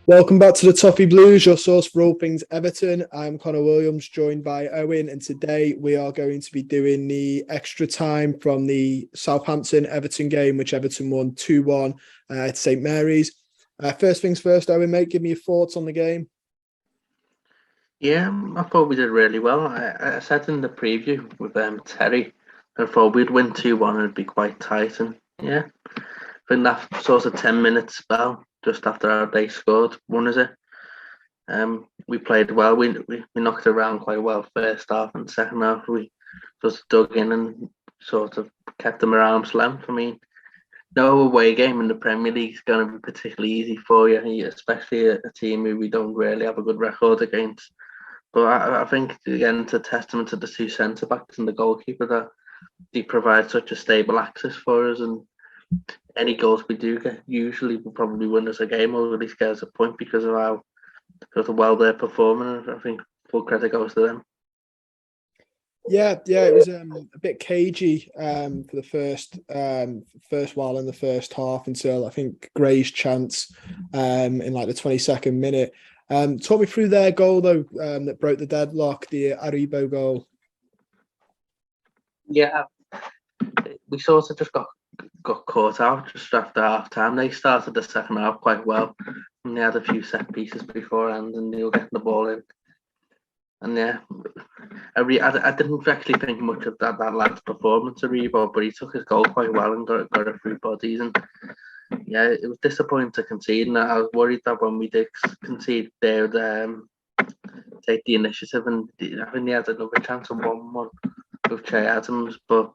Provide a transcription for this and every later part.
Welcome back to the Toffee Blues, your source for all things Everton. I'm Connor Williams, joined by Owen, and today we are going to be doing the extra time from the Southampton Everton game, which Everton won 2-1 at St Mary's. First things first, Owen, mate, give me your thoughts on the game. Yeah, I thought we did really well. I said in the preview with Terry, I thought we'd win 2-1 and it'd be quite tight. And yeah, I think that sort of 10 minute spell just after they scored one is it. We played well. We knocked it around quite well first half, and second half we just dug in and sort of kept them at arm's length. I mean, no away game in the Premier League is going to be particularly easy for you, especially a team who we don't really have a good record against. But I think again, it's a testament to the two centre backs and the goalkeeper that they provide such a stable access for us. And any goals we do get usually will probably win us a game or at least get us a point because of how sort of well they're performing. I think full credit goes to them. Yeah, it was a bit cagey for the first while in the first half until I think Gray's chance in like the 22nd minute. Talk me through their goal though that broke the deadlock, the Aribo goal. Yeah, we sort of just got caught out just after half time. They started the second half quite well, and they had a few set pieces beforehand, and they were getting the ball in. And yeah, I didn't actually think much of that lad's performance, Aribo, but he took his goal quite well and got it through bodies. And yeah, it was disappointing to concede. And I was worried that when we did concede, they would take the initiative. And I think they had another chance of 1-1 with Che Adams. But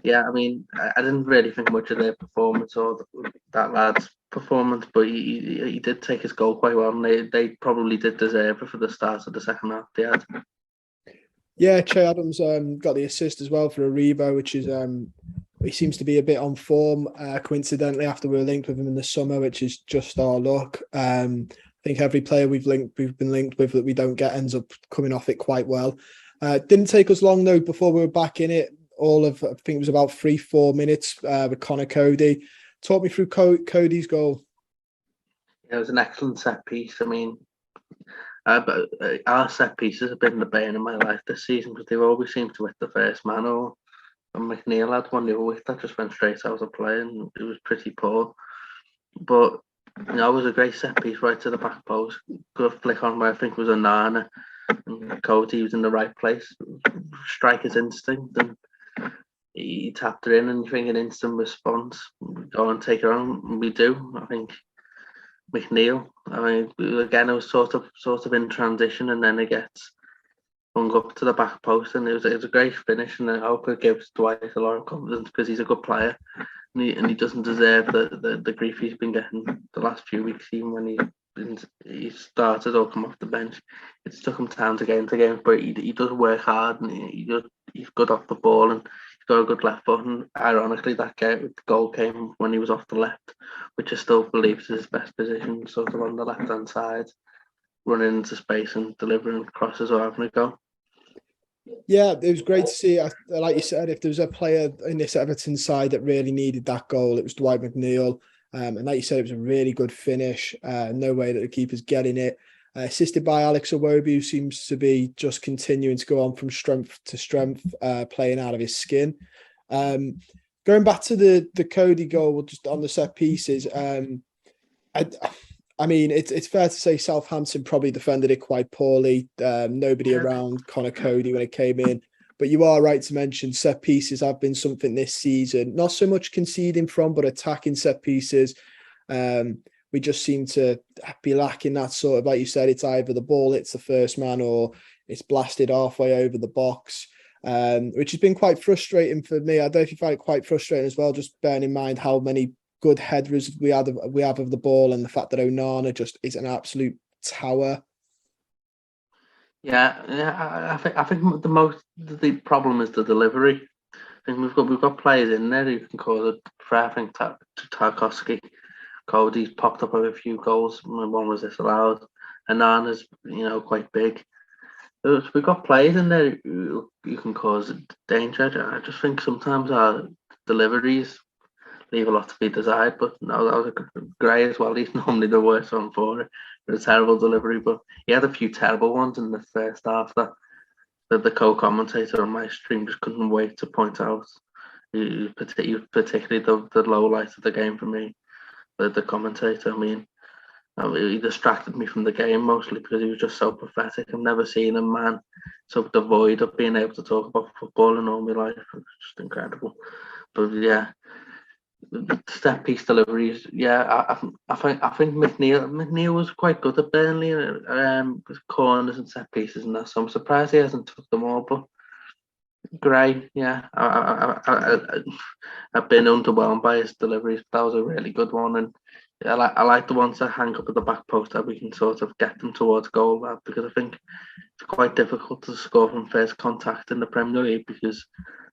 yeah, I mean, I didn't really think much of their performance or that lad's performance, but he did take his goal quite well, and they probably did deserve it for the start of the second half. They had. Yeah, Che Adams got the assist as well for Aribo, which is he seems to be a bit on form. Coincidentally, after we were linked with him in the summer, which is just our luck. I think every player we've been linked with that we don't get ends up coming off it quite well. Didn't take us long though before we were back in it. I think it was about 3-4 minutes with Connor Cody. Talk me through Cody's goal. It was an excellent set piece. I mean, but our set pieces have been the bane of my life this season because they've always seemed to hit the first man. Or and McNeil had one the other week that just went straight out of play, and it was pretty poor. But it was a great set piece right to the back post. Good flick on where I think was a Nana, and Cody was in the right place. Striker's instinct, and he tapped it in, and you think an instant response. Go and take it on. We do. I think McNeil. I mean, again, it was sort of in transition, and then it gets hung up to the back post, and it was a great finish, and I hope it gives Dwight a lot of confidence because he's a good player, and he doesn't deserve the grief he's been getting the last few weeks, even when he started or come off the bench. It's took him time to get into games, but he does work hard, and he's good off the ball, and he's got a good left foot. And ironically, that goal came when he was off the left, which I still believe is his best position, sort of on the left hand side, running into space and delivering crosses or having a go. Yeah, it was great to see. Like you said, if there was a player in this Everton side that really needed that goal, it was Dwight McNeil. And like you said, it was a really good finish. No way that the keeper's getting it. Assisted by Alex Iwobi, who seems to be just continuing to go on from strength to strength, playing out of his skin. Going back to the Cody goal, just on the set pieces, I mean, it's fair to say Southampton probably defended it quite poorly. Nobody around Connor Cody when it came in. But you are right to mention set pieces have been something this season. Not so much conceding from, but attacking set pieces. We just seem to be lacking that sort of, like you said, it's either the ball hits the first man or it's blasted halfway over the box, which has been quite frustrating for me. I don't know if you find it quite frustrating as well, just bearing in mind how many good headers we have of the ball and the fact that Onana just is an absolute tower. Yeah, I think the problem is the delivery. I think we've got players in there who can cause a threat. I think Tarkowski, Cody's popped up with a few goals. One was disallowed. Anana's quite big. We've got players in there who can cause danger. I just think sometimes our deliveries leave a lot to be desired. But no, that was a good Gray as well. He's normally the worst one for it. A terrible delivery, but he had a few terrible ones in the first half that the co-commentator on my stream just couldn't wait to point out. He was particularly the low light of the game for me. The commentator, he distracted me from the game mostly because he was just so pathetic. I've never seen a man so devoid of being able to talk about football in all my life. It was just incredible. But yeah, the set piece deliveries. Yeah, I think McNeil was quite good at Burnley, corners and set pieces and that. So I'm surprised he hasn't took them all. But Gray, yeah, I've been underwhelmed by his deliveries. That was a really good one, and I like the ones that hang up at the back post that we can sort of get them towards goal, because I think it's quite difficult to score from first contact in the Premier League because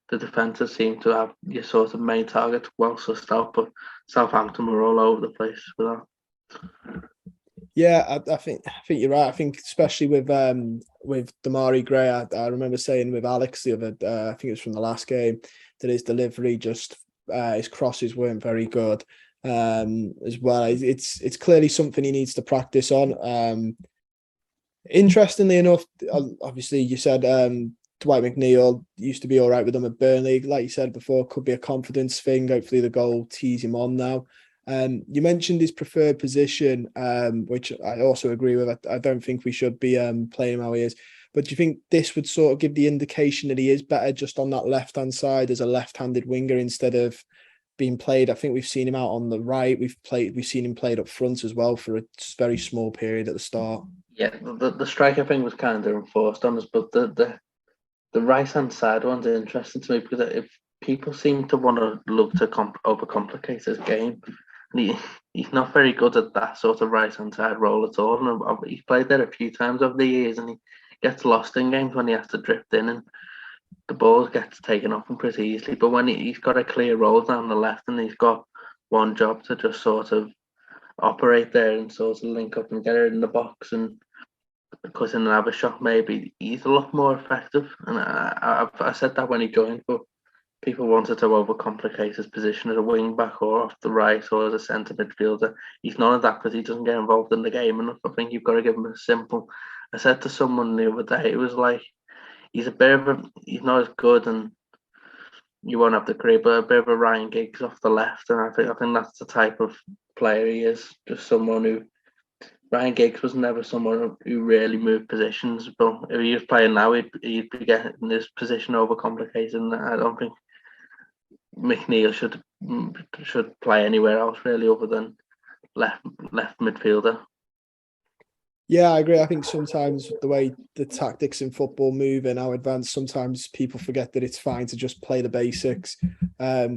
the defenders seem to have your sort of main target well sussed out, but Southampton were all over the place with that. Yeah, I think you're right. I think especially with Damari Gray, I remember saying with Alex the other, I think it was from the last game, that his delivery just his crosses weren't very good as well. It's clearly something he needs to practice on. Interestingly enough, obviously you said Dwight McNeil used to be all right with them at Burnley. Like you said before, could be a confidence thing. Hopefully the goal tees him on now. You mentioned his preferred position, which I also agree with. I don't think we should be playing him how he is. But do you think this would sort of give the indication that he is better just on that left-hand side as a left-handed winger instead of being played? I think we've seen him out on the right. We've seen him played up front as well for a very small period at the start. Yeah, the striker thing was kind of enforced on us, but the right-hand side one's interesting to me because if people seem to want to love to overcomplicate his game, and he's not very good at that sort of right-hand side role at all. And he's played there a few times over the years, and he gets lost in games when he has to drift in, and the ball gets taken off him pretty easily. But when he's got a clear role down the left, and he's got one job to just sort of operate there and sort of link up and get it in the box and cut in and have a shot, maybe he's a lot more effective. And I said that when he joined, but people wanted to overcomplicate his position as a wing back or off the right or as a centre midfielder. He's none of that because he doesn't get involved in the game enough. I think you've got to give him a simple. I said to someone the other day, it was like he's not as good, and you won't have the career, but a bit of a Ryan Giggs off the left, and I think that's the type of player he is. Just someone who Ryan Giggs was never someone who really moved positions, but if he was playing now, he'd be getting his position overcomplicated. And I don't think McNeil should play anywhere else really other than left midfielder. Yeah, I agree. I think sometimes the way the tactics in football move and how advanced, sometimes people forget that it's fine to just play the basics. I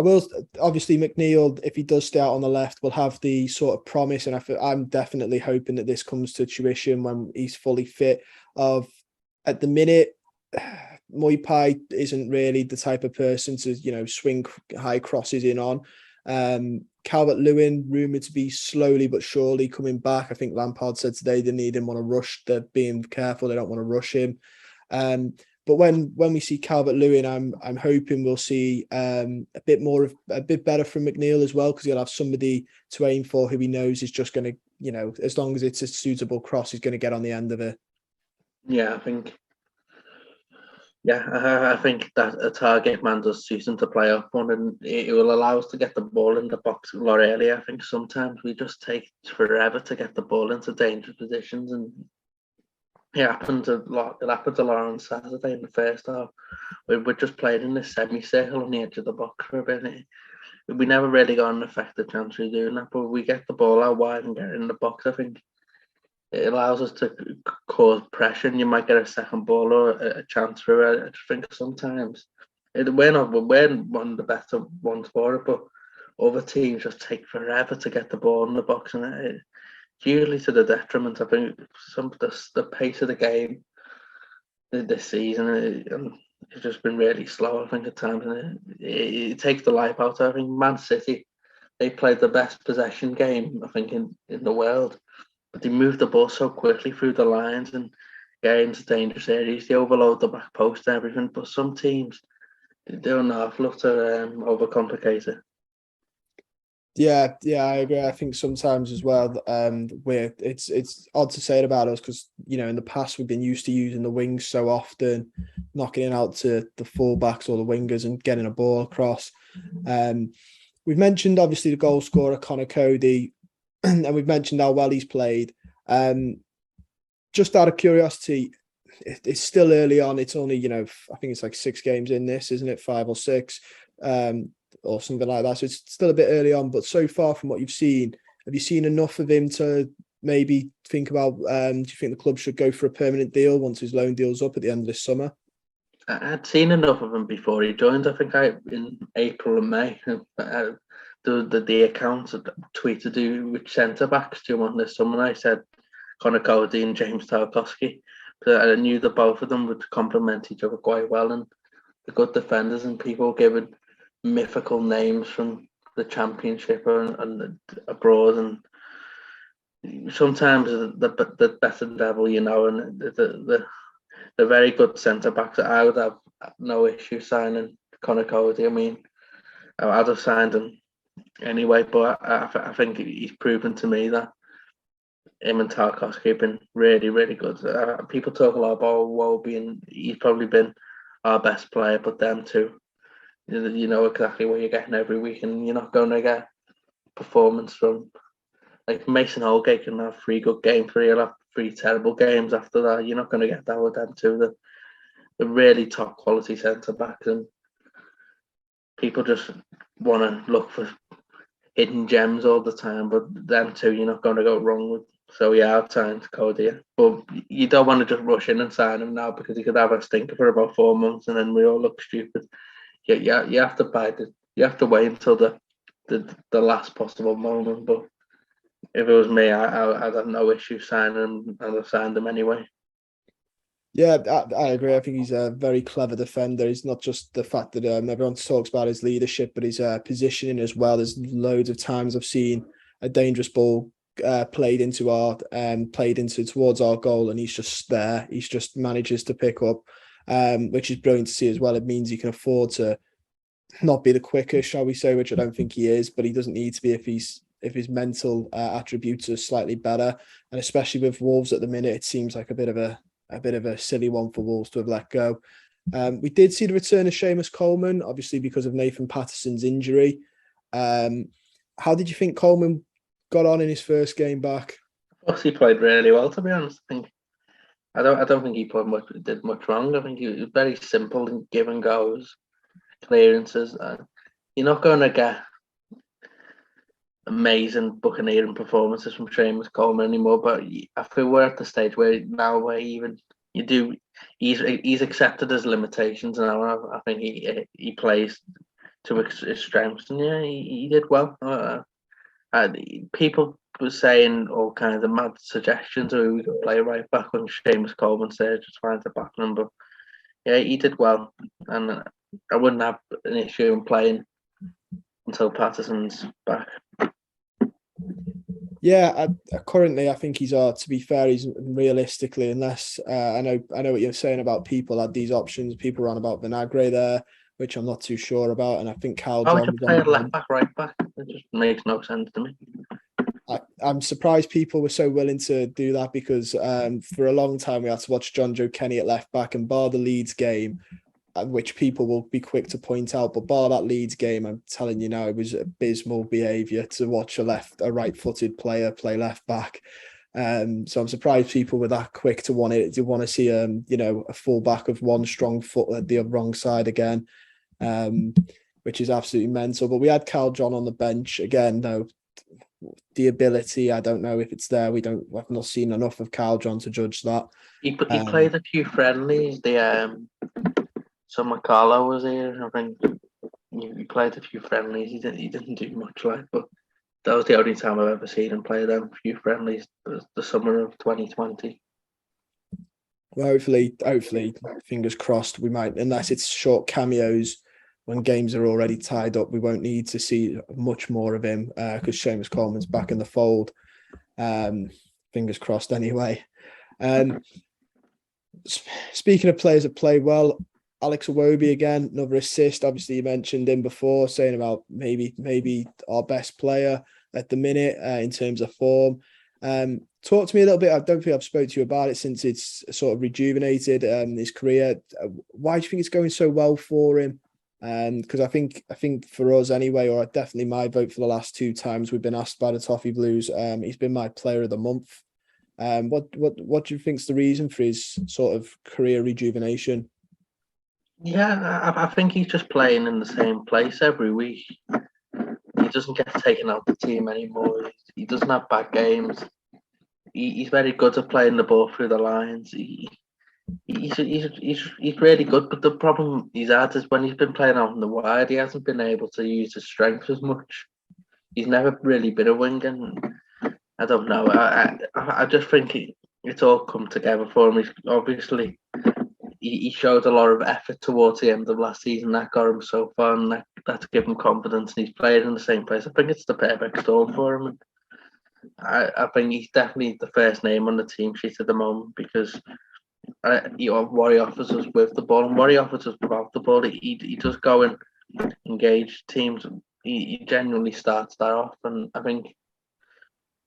will, obviously, McNeil, if he does stay out on the left, will have the sort of promise, and I'm definitely hoping that this comes to tuition when he's fully fit. At the minute, Moipai isn't really the type of person to, swing high crosses in on. Calvert-Lewin, rumoured to be slowly but surely coming back. I think Lampard said today they need him on a rush. They're being careful. They don't want to rush him. But when we see Calvert-Lewin, I'm hoping we'll see a bit better from McNeil as well, because he'll have somebody to aim for who he knows is just going to, as long as it's a suitable cross, he's going to get on the end of it. Yeah, I think that a target man does suit him to play up on, and it will allow us to get the ball in the box a lot earlier. I think sometimes we just take forever to get the ball into dangerous positions, and it happened a lot. It happened a lot on Saturday in the first half. We're just playing in this semicircle on the edge of the box for a bit. We never really got an effective chance of doing that, but we get the ball out wide and get it in the box. I think it allows us to cause pressure, and you might get a second ball or a chance through it. I just think sometimes we're one of the better ones for it, but other teams just take forever to get the ball in the box, and it's usually to the detriment. I think the pace of the game this season it's just been really slow. I think at times, and it takes the life out. I think Man City, they played the best possession game I think in the world. But they move the ball so quickly through the lines and get into dangerous areas. They overload the back post and everything. But some teams, they don't know. I've loved to overcomplicate it. Yeah, I agree. I think sometimes as well, it's odd to say it about us because in the past we've been used to using the wings so often, knocking it out to the fullbacks or the wingers and getting a ball across. We've mentioned obviously the goal scorer Connor Cody, and we've mentioned how well he's played. Just out of curiosity, it's still early on. It's only I think it's like 6 games in this, isn't it? 5 or 6. Or something like that. So it's still a bit early on, but so far from what you've seen, have you seen enough of him to maybe think about, do you think the club should go for a permanent deal once his loan deal's up at the end of this summer? I'd seen enough of him before he joined. I think in April and May, the accounts tweeted which centre backs do you want this summer. I said Connor Cody and James Tarkowski. I knew that both of them would complement each other quite well, and the good defenders, and people giving mythical names from the Championship and abroad, and sometimes the better devil, and the very good centre backs. I would have no issue signing Connor Cody. I mean, I'd have signed him anyway, but I think he's proven to me that him and Tarkowski have been really, really good. People talk a lot about Wobie, and he's probably been our best player, but them two, you know exactly what you're getting every week, and you're not going to get performance from like Mason Holgate can have 3 good games, he'll have 3 terrible games after that. You're not going to get that with them two. The really top quality centre backs, and people just want to look for hidden gems all the time, but them two you're not going to go wrong with. So yeah, I've signed Cody, but you don't want to just rush in and sign him now because he could have a stinker for about 4 months and then we all look stupid. Yeah, you have to you have to wait until the last possible moment. But if it was me, I'd have no issue signing him, and I've signed him anyway. Yeah, I agree. I think he's a very clever defender. He's not just the fact that everyone talks about his leadership, but his positioning as well. There's loads of times I've seen a dangerous ball played into towards our goal, and he's just there. He's just manages to pick up, which is brilliant to see as well. It means he can afford to not be the quickest, shall we say, which I don't think he is, but he doesn't need to be if his mental attributes are slightly better. And especially with Wolves at the minute, it seems like a bit of a silly one for Wolves to have let go. We did see the return of Seamus Coleman, obviously because of Nathan Patterson's injury. How did you think Coleman got on in his first game back? Of course, he played really well. To be honest, I don't think he did much wrong. I think he was very simple in give and goes, clearances. You're not going to get amazing buccaneering performances from Seamus Coleman anymore. But I feel we're at the stage where even you do, he's accepted his limitations now. I think he plays to his strengths, and yeah, he did well. People were saying all kinds of mad suggestions of who we could play right back when Seamus Coleman's there, just trying to back him. But yeah, he did well, and I wouldn't have an issue in playing until Patterson's back. Yeah, currently I think he's to be fair, he's realistically, unless I know what you're saying about people had these options. People ran about Vinagre there, which I'm not too sure about, and I think Carl John. How would you play left back, right back? It just makes no sense to me. I'm surprised people were so willing to do that because for a long time we had to watch John Joe Kenny at left back, and bar the Leeds game, which people will be quick to point out, but bar that Leeds game, I'm telling you now, it was abysmal behaviour to watch a right-footed player play left back. So I'm surprised people were that quick to want to see a full back of one strong foot at the wrong side again, which is absolutely mental. But we had Carl John on the bench again, though. The ability, I don't know if it's there. I've not seen enough of Carl John to judge that. He played a few friendlies. So McCarlow was here. I think he played a few friendlies. He didn't do much, but that was the only time I've ever seen him play them few friendlies. The summer of 2020. Well, hopefully, fingers crossed, we might, unless it's short cameos when games are already tied up, we won't need to see much more of him because Seamus Coleman's back in the fold. Fingers crossed anyway. Speaking of players that play well, Alex Iwobi again, another assist. Obviously, you mentioned him before, saying about maybe our best player at the minute in terms of form. Talk to me a little bit. I don't think I've spoke to you about it since it's sort of rejuvenated his career. Why do you think it's going so well for him? Because I think for us anyway, or definitely my vote for the last two times we've been asked by the Toffee Blues, he's been my player of the month. What do you think's the reason for his sort of career rejuvenation? Yeah, I think he's just playing in the same place every week. He doesn't get taken out the team anymore. He doesn't have bad games. He's very good at playing the ball through the lines. He's really good, but the problem he's had is when he's been playing out in the wide, he hasn't been able to use his strength as much. He's never really been a wing, and I don't know. I just think it's all come together for him. He's obviously he showed a lot of effort towards the end of last season. That got him so far, and that's given him confidence. And he's played in the same place. I think it's the perfect storm for him. And I think he's definitely the first name on the team sheet at the moment because what he offers us with the ball and what he offers us without the ball. He does go and engage teams. He genuinely starts that off, and I think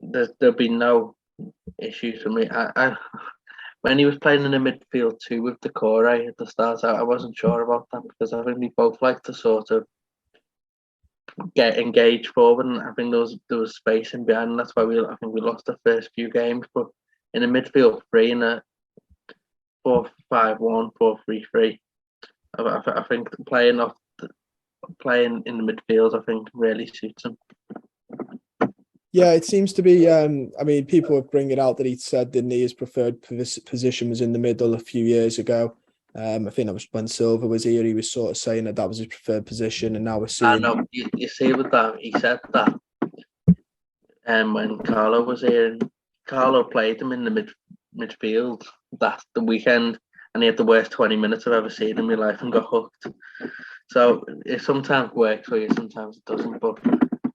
there'll be no issues for me. When he was playing in the midfield too with Decore at the start, I wasn't sure about that because I think we both like to sort of get engaged forward, and I think there was space in behind, and that's why I think we lost the first few games. But in a midfield three, in a 4-5-1, 4-3-3, I think playing in the midfield, I think really suits him. Yeah, it seems to be. I mean, people were bringing out that he said that his preferred position was in the middle a few years ago. I think that was when Silva was here. He was sort of saying that was his preferred position, and now we're seeing. I know you see with that. He said that, when Carlo was here, and Carlo played him in the midfield that the weekend, and he had the worst 20 minutes I've ever seen in my life and got hooked. So it sometimes works for you, sometimes it doesn't. But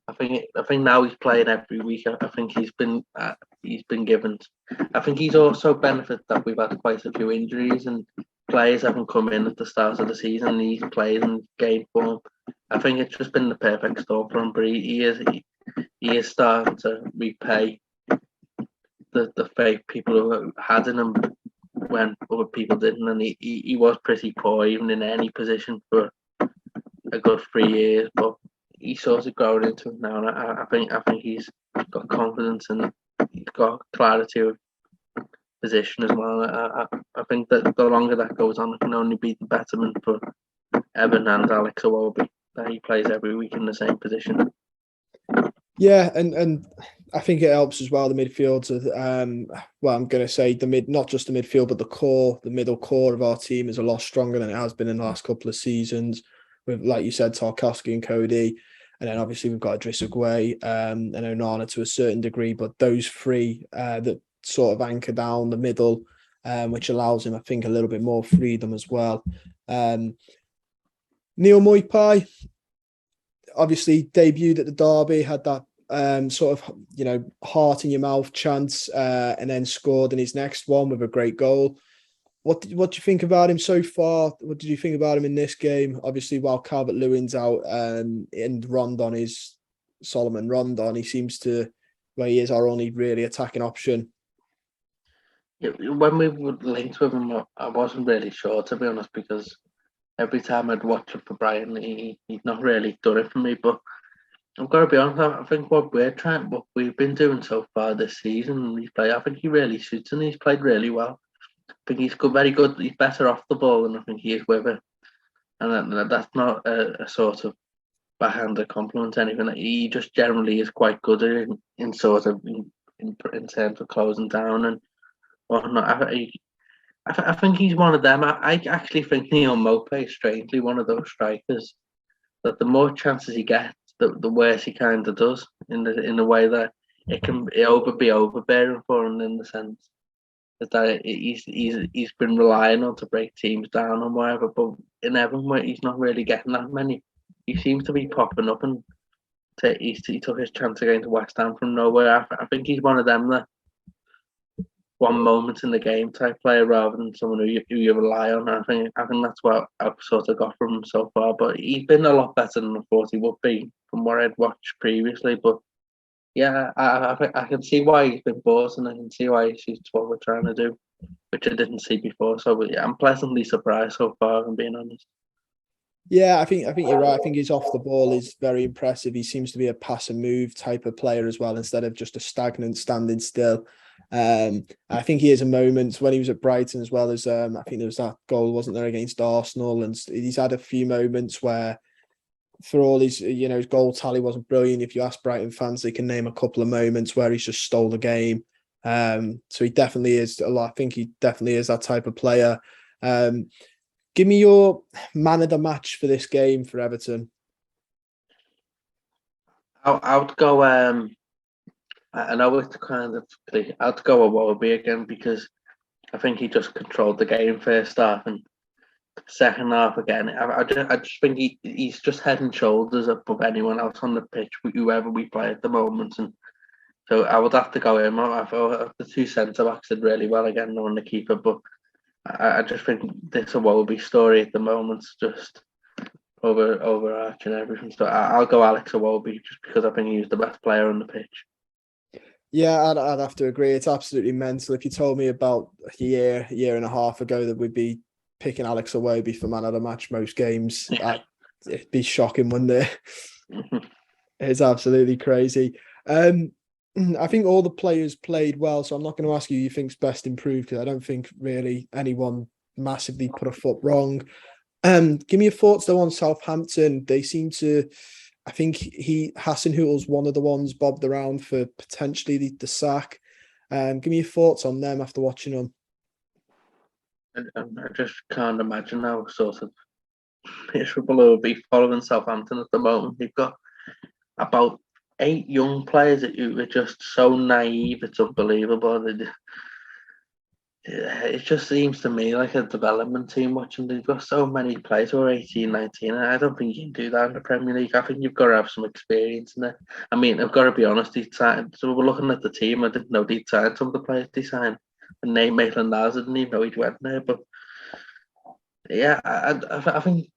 I think now he's playing every week. I think he's been given. I think he's also benefited that we've had quite a few injuries and players haven't come in at the start of the season. And he's played in game form. I think it's just been the perfect storm for him. But he is starting to repay the faith people had in him when other people didn't, and he was pretty poor even in any position for a good 3 years, but he's sort of growing into it now, and I think he's got confidence and he's got clarity of position as well. I think that the longer that goes on, it can only be the betterment for Evan and Alex Iwobi that he plays every week in the same position. Yeah, and I think it helps as well. The midfield, well, I'm going to say not just the midfield, but the middle core of our team is a lot stronger than it has been in the last couple of seasons. With, like you said, Tarkowski and Cody, and then obviously we've got Idrissa Gueye and Onana to a certain degree. But those three that sort of anchor down the middle, which allows him, I think, a little bit more freedom as well. Neil Moipai obviously debuted at the derby, had that sort of heart in your mouth chance, and then scored in his next one with a great goal. What do you think about him so far? What did you think about him in this game? Obviously, while Calvert-Lewin's out, and Rondon is Solomon Rondon, he seems to, well, he is our only really attacking option. Yeah, when we were linked with him, I wasn't really sure, to be honest, because every time I'd watch him for Brighton, he'd not really done it for me. But I've got to be honest, I think what we've been doing so far this season, I think he really suits and he's played really well. I think he's good, very good. He's better off the ball than I think he is with it. And that's not a sort of backhanded compliment, anything. He just generally is quite good in sort of in terms of closing down and whatnot. I think he's one of them. I actually think Neil Mope is strangely one of those strikers that the more chances he gets, the worse he kind of does in the way that it can be overbearing for him, in the sense that he's been relying on to break teams down and whatever. But in Everton, he's not really getting that many. He seems to be popping up, and he took his chance against West Ham from nowhere. I think he's one of them that one moment in the game type player rather than someone who you rely on. I think that's what I've sort of got from him so far. But he's been a lot better than I thought he would be from what I'd watched previously. But yeah, I can see why he's been bought, and I can see why he's what we're trying to do, which I didn't see before. So yeah, I'm pleasantly surprised so far, if I'm being honest. Yeah, I think you're right. I think his off the ball is very impressive. He seems to be a pass and move type of player as well, instead of just a stagnant standing still. I think he has a moment when he was at Brighton as well as I think there was that goal, wasn't there, against Arsenal, and he's had a few moments where, for all his his goal tally wasn't brilliant. If you ask Brighton fans, they can name a couple of moments where he's just stole the game. So he definitely is a lot. I think he definitely is that type of player. Give me your man of the match for this game for Everton. I would go. I know it's kind of. I'd go with Wobie again because I think he just controlled the game first half, and second half again. I just think he's just head and shoulders above anyone else on the pitch, whoever we play at the moment. And so I would have to go him. I thought the two centre backs did really well again, knowing the keeper, but I just think this Iwobi story at the moment's just overarching everything. So I'll go Alex Iwobi just because I think he's the best player on the pitch. Yeah, I'd have to agree. It's absolutely mental. If you told me about a year and a half ago that we'd be picking Alex Iwobi for man of the match most games, it'd be shocking, wouldn't it? It's absolutely crazy. I think all the players played well, so I'm not going to ask you who you think's best improved, because I don't think really anyone massively put a foot wrong. Give me your thoughts though on Southampton. They seem to, I think Hasenhutl's one of the ones bobbed around for potentially the sack. Give me your thoughts on them after watching them. I just can't imagine how sort of miserable it would be following Southampton at the moment. They've got about 8 young players who are just so naive, it's unbelievable. It just seems to me like a development team watching. They've got so many players who are 18, 19. And I don't think you can do that in the Premier League. I think you've got to have some experience in it. I mean, I've got to be honest, so we're looking at the team. I didn't know they'd signed some of the players they signed. And Nate Maitland-Niles, I didn't even know he'd went there. But yeah, I think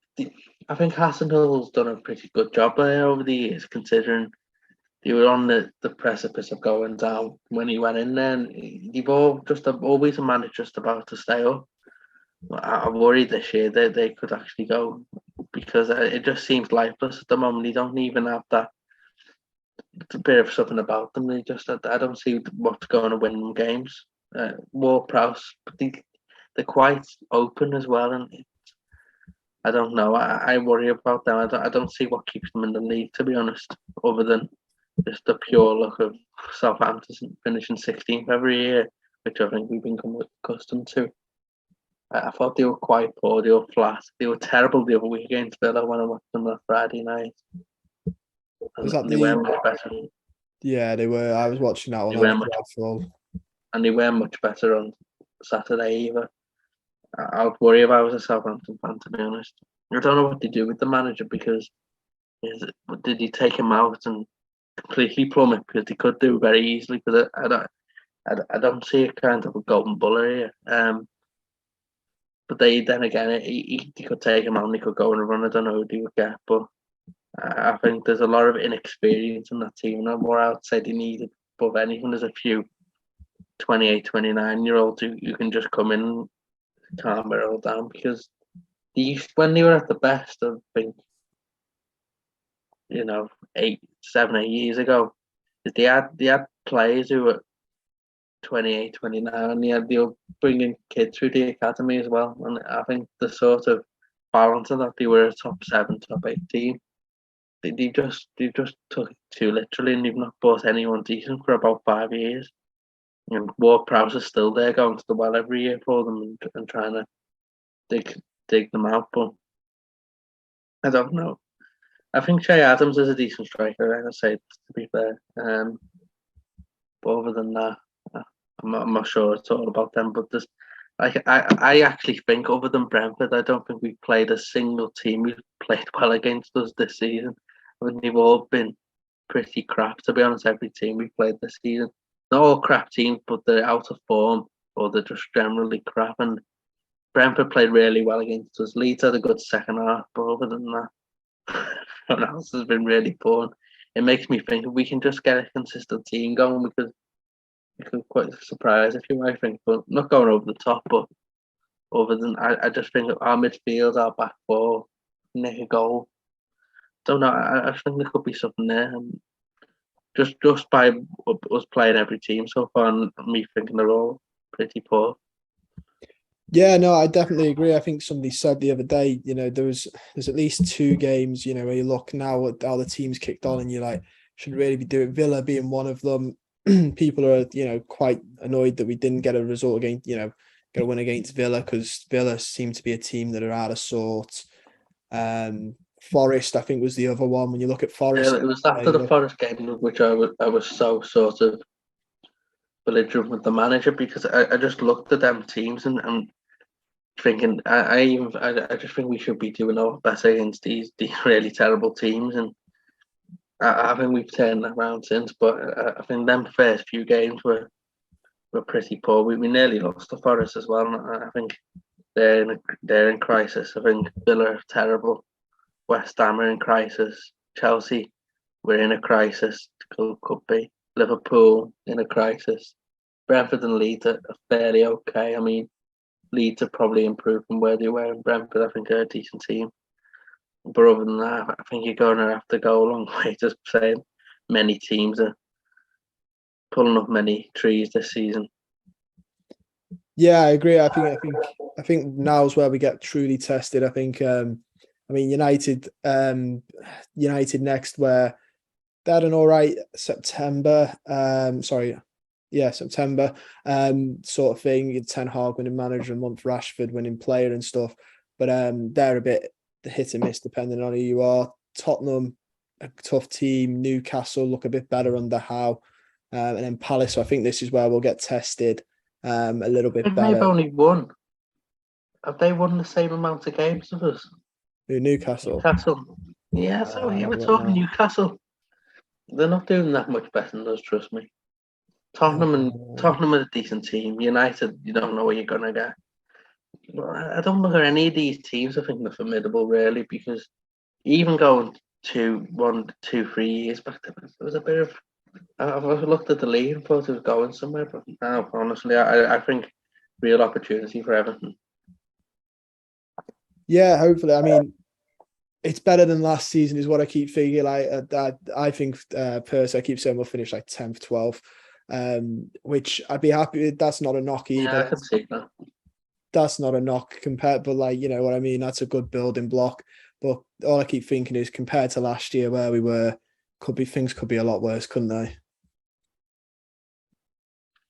Hasenhutl's done a pretty good job there over the years, considering they were on the precipice of going down when he went in there. And they've always managed just about to stay up. I worry this year that they could actually go, because it just seems lifeless at the moment. They don't even have that bit of something about them. I don't see what's going to win them games. Ward-Prowse, but they're quite open as well, and I don't know. I worry about them. I don't see what keeps them in the league, to be honest, other than just the pure look of Southampton finishing 16th every year, which I think we've become accustomed to. I thought they were quite poor. They were flat. They were terrible the other week against Villa when I watched them on Friday night. And they weren't much better. Yeah, they were. I was watching that one. That was dreadful. And they weren't much better on Saturday either. I'd worry if I was a Southampton fan, to be honest. I don't know what they do with the manager, because did he take him out and completely plummet, because they could do very easily, because I don't see a kind of a golden bullet here. But then again, he could take him out and he could go and run. I don't know who they would get, but I think there's a lot of inexperience in that team. And what I would say they needed above anything, there's a few 28, 29-year-olds who can just come in and calm it all down, because when they were at the best, I think, 7, 8 years ago, they had players who were 28, 29, and they were bringing kids through the academy as well. And I think the sort of balance of that, they were a top 7, top 8 team. They just took it too literally, and they've not bought anyone decent for about 5 years. And Ward-Prowse is still there, going to the well every year for them and trying to dig them out. But I don't know. I think Che Adams is a decent striker, I say, to be fair. But other than that, I'm not sure it's all about them. But there's, I actually think, other than Brentford, I don't think we've played a single team who's played well against us this season. I mean, they've all been pretty crap, to be honest, every team we've played this season. not all crap teams, but they're out of form or they're just generally crap. And Brentford played really well against us. Leeds had a good second half, but other than that, everyone else has been really poor. It makes me think if we can just get a consistent team going, we could quite surprise a few, I think, but not going over the top. But other than, I just think our midfield, our back four, nick a goal. Don't know. I think there could be something there. And just by us playing every team so far, and me thinking they're all pretty poor. Yeah, no, I definitely agree. I think somebody said the other day, there's at least 2 games, where you look now at how the teams kicked on and you're like, should really be doing Villa being one of them. People are, quite annoyed that we didn't get a result against, get a win against Villa because Villa seem to be a team that are out of sorts. Forest, I think, was the other one. When you look at Forest, Yeah, it was after the Forest game, which I was so sort of belligerent with the manager because I just looked at them teams and thinking I just think we should be doing a lot better against these really terrible teams, and I think we've turned that around since. But I think them first few games were pretty poor. We nearly lost to Forest as well, and I think they're in crisis. I think Villa are terrible. West Ham are in crisis. Chelsea, we're in a crisis. Could be. Liverpool in a crisis. Brentford and Leeds are fairly okay. I mean, Leeds have probably improved from where they were, and Brentford, I think, are a decent team. But other than that, I think you're going to have to go a long way to saying many teams are pulling up many trees this season. Yeah, I agree. I think now's where we get truly tested. I think United next, where they had an all right September. September sort of thing. Ten Hag winning manager a month, Rashford winning player and stuff. But they're a bit hit and miss depending on who you are. Tottenham, a tough team. Newcastle look a bit better under Howe. And then Palace. So I think this is where we'll get tested a little bit better. They've only won. Have they won the same amount of games as us? Newcastle. Newcastle. Yeah, so we're talking Newcastle. They're not doing that much better than us, trust me. Tottenham are a decent team. United, you don't know what you're gonna get. I don't look at any of these teams. I think they're formidable, really, because even going 3 years back, there was a bit of. I've looked at the league and thought it was going somewhere, but no, honestly, I think real opportunity for Everton. Yeah, hopefully. I mean, it's better than last season, is what I keep thinking. I think personally, I keep saying we'll finish like 10th, 12th, which I'd be happy with. That's not a knock either. Yeah, I can see that. That's not a knock compared, but you know what I mean? That's a good building block. But all I keep thinking is compared to last year where we were, things could be a lot worse, couldn't they?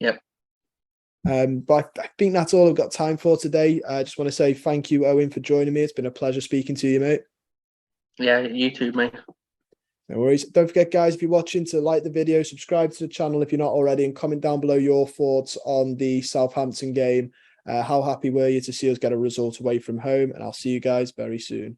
Yep. But I think that's all I've got time for today. I just want to say thank you, Owen, for joining me. It's been a pleasure speaking to you, mate. Yeah, you too, mate. No worries. Don't forget, guys, if you're watching, to like the video, subscribe to the channel if you're not already, and comment down below your thoughts on the Southampton game. How happy were you to see us get a result away from home? And I'll see you guys very soon.